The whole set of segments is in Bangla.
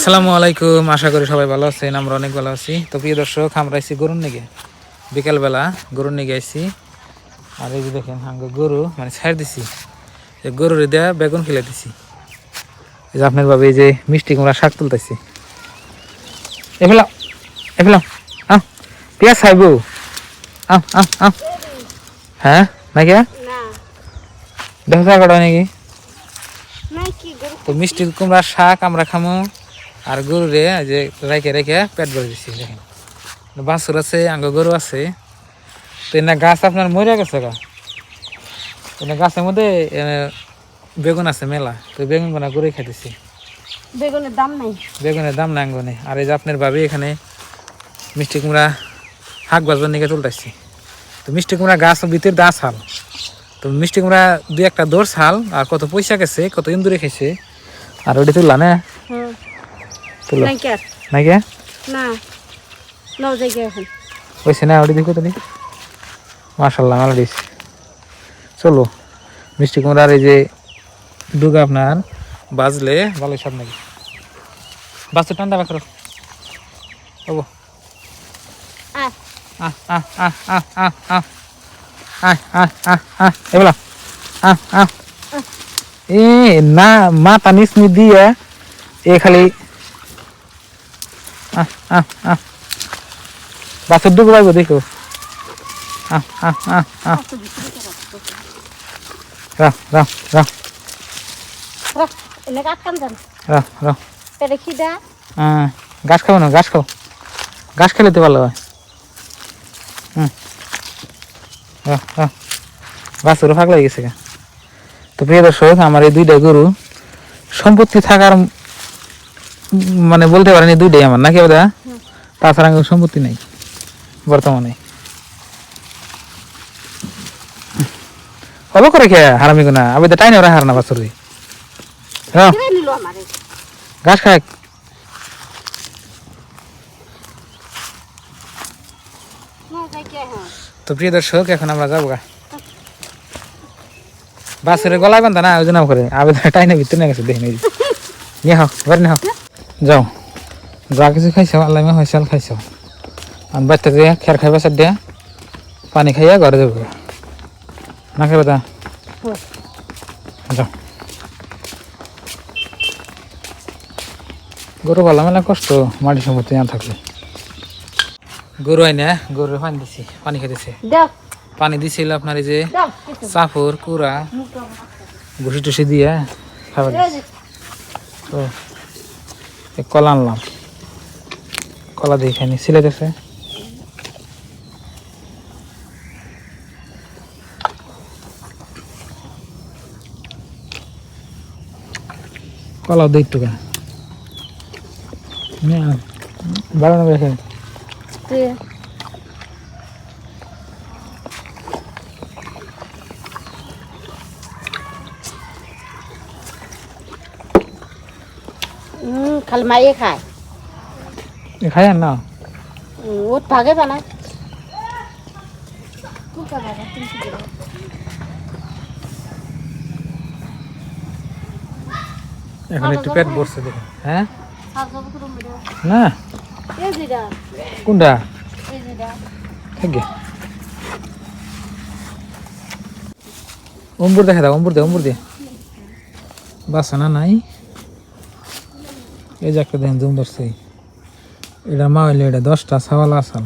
আসসালামু আলাইকুম, আশা করি সবাই ভালো আছেন। আমরা অনেক ভালো আছি। তো প্রিয় দর্শক, আমরা আইছি গরুর নিগে, বিকালবেলা গরুর নিগে আইছি। আর এই যে দেখেন আগে গরু মানে ছাড় দিছি, গরুর দেয়া বেগুন খেলে দিছি। এই যে আপনার ভাবে এই যে মিষ্টি কুমড়া শাক তুলতেছি। এফেলাম এফেলাম আহ পেঁয়াজ খাইব হ্যাঁ নাকি দেখো কাটা নাকি। তো মিষ্টি কুমড়ার শাক আমরা খামো আর গরুরে যে রেখে রেখে পেট ভরে দিচ্ছি। দেখেন বাছুর আছে, আঙ্গ গরু আছে। তো এনে গাছ আপনার মরে গেছে গা, এনে গাছের মধ্যে বেগুন আছে মেলা। তো বেগুন বানা গরু খাইতেছি। বেগুনের দাম নাই, বেগুনের দাম না আঙ্গনে। আর এই যে আপনার ভাবি এখানে মিষ্টি কুমড়া শাক বাজবার নিকে তুলতেছি। তো মিষ্টি কুমড়া গাছ ভিতরে দা ছাল, তো মিষ্টি কুমড়া দুই একটা দৌড় ছাল আর কত পয়সা গেছে, কত ইন্দুরে খেয়েছে। আর ওটি তুললা না তুলো নাই কে না নাও জায়গা এখন ওইসে না ওটি দেখো তুমি। মাশাল্লাহ ভালো দিস। চলো মিষ্টি কুমড়ার এই যে ডুগা আপনার বাজলে ভালো সব নাকি। বাচ্চা ঠান্ডা বাকর হবো এগুলা এ না মাথা নিচ দিয়ে এ খালি বাচ্চার ডুবে পাইব দেখো। রাও রাও রাও রাও রাও ঘাস খাবো না, ঘাস খাও, ঘাস খেলে তো ভালো হয়। বাছুরও ফাঁক লাগে গেছে। তো প্রিয় দর্শক, আমার এই দুইটা গরু সম্পত্তি থাকার মানে বলতে পারেন, এই দুইটাই আমার নাকি ওটা, তাছাড়া সম্পত্তি নেই বর্তমানে। হলো করে খেয়ে হারামি গুনা আবে টাই না ওরা হার না বাছুর ঘাস খায়। তো প্রিয় দর্শক, এখন আমরা যাবো গা। বাছুরের গলায় বান্ধা না ওই জন্য করে আবে টাই না ভিতরে গেছে দেখে নিয়ে হাও বাড়ি নিয়ে হাও যাও। যা কিছু খাইছ আল্লাহ মা হয়েছে খাইছ আর বাচ্চা দিয়ে খের খাইবা সার দিয়া পানি খাইয়া ঘরে যাবো না খাইবা তা যাও। গরু পালা মেলা কষ্ট, মাটি সম্পত্তি না থাকলে। গরু আইনা গরুর পানি দিছি, পানি খাইতেছে। পানি দিছিল আপনার এই যে চাফর কুড়া ভুসি টুসি দিয়ে খাবার। তো কলা আনলাম, কলা দিয়ে খাইনি সিলেটেছে। কলাও দিই একটু বাড়ানো রেখে খালি মাইয়ে খায় খাই আর না ওর ভাগে বানায়। এখন একটু পেট ভরছে দেখুন। হ্যাঁ না কোনটা থাকে অম্বুর দেখা দাও, অম্বুর দে, অম্বুর দে বাসা না নাই। এই যে একটা দেখেন জুম ধরছে, এটা মা হইলে এটা 10টা ছাওয়ালা আসাল,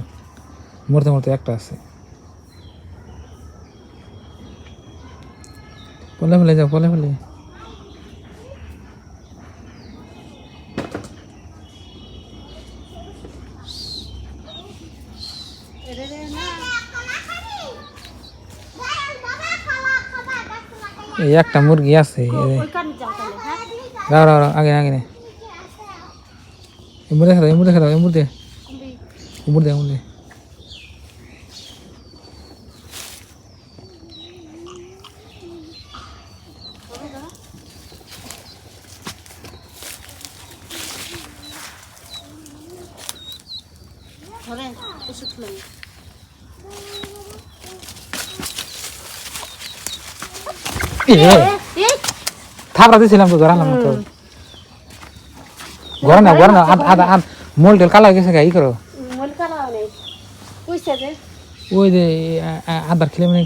মরতে মরতে একটা আছে। পলে ফেলে যাও, পলে ফেলে এই একটা মুরগি আছে। রাও রাও রাও আগে আগে এমুর দেখা দাও, এমুর দেখা দাও, এমুর দে, এমুর দে, এমুর দে। থাপড়া দিয়েছিলাম তো, ধরালাম তো। ঘরে না আধা মোল টেল কালা হয়ে গেছে ই করো মলকা লাও নেই কইছে যে ওই যে আদার খেলে মানে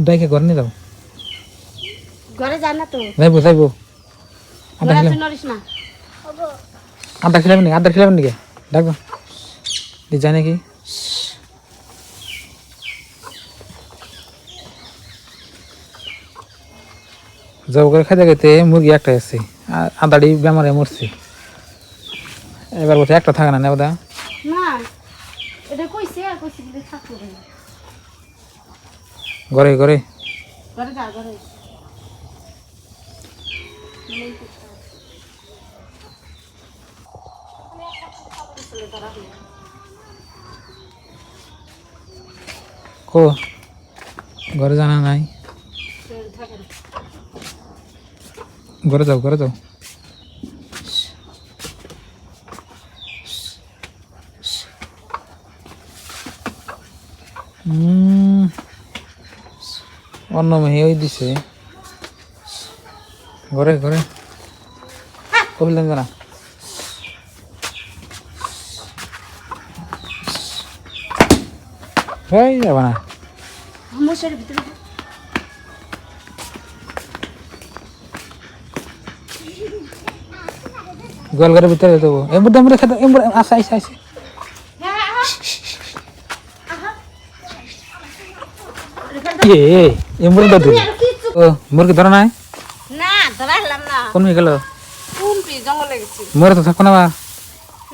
ডাইকে ঘরে নিয়ে যাও ঘরে যা না তো যাইবো আদা ঘরে খেলে তুই নড়িস না আদা খেলাবেন নাকি ডাকবো জানে নাকি জব করে খাইতে খাইতে মুরগি একটা আছে আদাড়ি বেমারে মরছে এবার বলছে একটা থাকে না নেবদা না এটা কইছে আর কইছে কি থাকতো ঘরে ঘরে যা ঘরে কো ঘরে জানা নাই ঘরে যাও অন্য মেয়ে ওই দিছে ঘরে কহিলেন জানা এই যাবা না মশার ভিতরে গোয়াল ঘরের ভিতরে দেবো এমনি খেতে এমনি আইসে এমনি তো দিল ও মুরগি ধরা নাই না ধরাইলাম না কোন হয়ে গেল কুমপি জঙ্গলে গেছি মরে তো থাকো না বা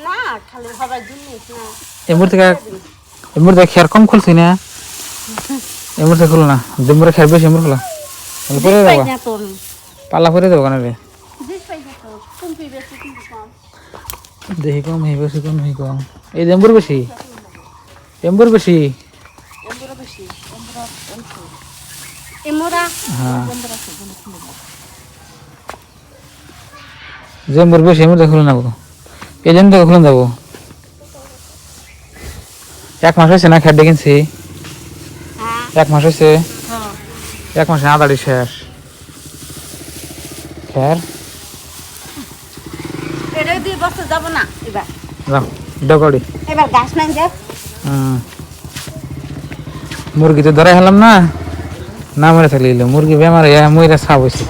না খালি হবার জিনিস না এমনি থেকে খেয়ার কম খুলছি না এমনি থেকে খুলো না জম্বুরে খেয়ার বেশি এমনি খুলো পরে দেবো না তো পাল্লা পরে দেবো কেন রে জিনিস পাই না তো কুমপি বেশি কুমপি কম দেখি কম হই বেশি কম এই এমবুর বেশি এমবুরা বেশি এমবুরা হ্যাঁ জম্বুর বেশি এমনি খুলে নেবো এই জন্য থেকে খুলে যাবো 1 মাস হয়েছে না খেয়ার ডেকেছি হ্যাঁ 1 মাস হয়েছে হ্যাঁ 1 মাসে আদাড়ি শেষ খেয়ার এটা দিয়ে বছর যাব না এবার যাও ডগড়ি এবার গাছ নাই যে মুরগি তো ধরাই হলাম না মরে থাকলে মুরগি বেমার মরে সাপ হয়েছে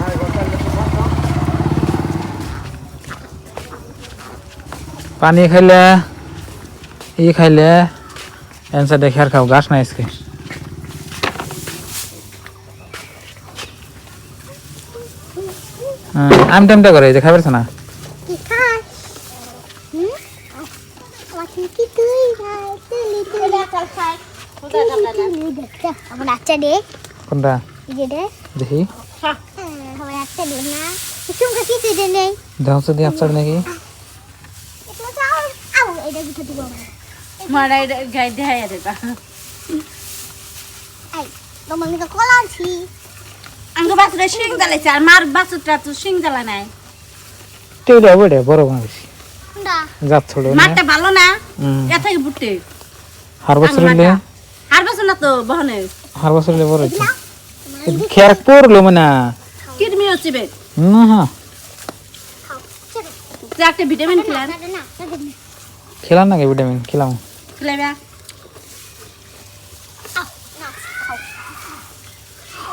পানি খাইলে খাইলে এনসা দেখে আর খাও গাছ নাই আজকে আমি টাইমটা করে যে খাবার না কোনটা দেখি দেখো দিয়ে আপসার নাকি মারা গাই দেয় এটা আঙ্গ বাছুরা শিং জ্বালাইছে আর মার বাছুরটা তো শিং জ্বালা নাই টেউটা বড় বড় বেশি জাত ছড়ে না মারটা ভালো না এ থেকে বুটে হার বছর হইলে আর বছর না তো বহনে হার বছর হইলে বড় হইছে খেয়ার পড়লো মানে কিডমি হচ্ছে বে না হ্যাঁ একটা ভিটামিন খেলাম খেলাম নাকি ভিটামিন খেলাম খেলাবা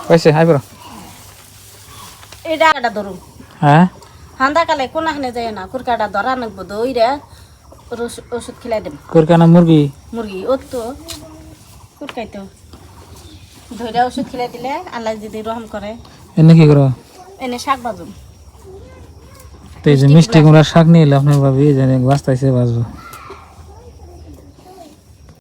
কইছে আই বড় এটা ধরুন হ্যাঁ হান্দা কালে কোন হানে যায় না কুরকাটা ধরা নাকবো দইরা ওষুধ খেলাই দেব কোরকানা মুরগি ও তো কুরকাই তো ধইরা ওষুধ খেলাই দিলে আল্লাহ যদি রহম করে এনে কি করো এনে শাক বাজুম তো এই যে মিষ্টি কুমড়ার শাক নিয়ে এলে আপনার ভাবি জানে বাঁচতাইছে বাঁচবো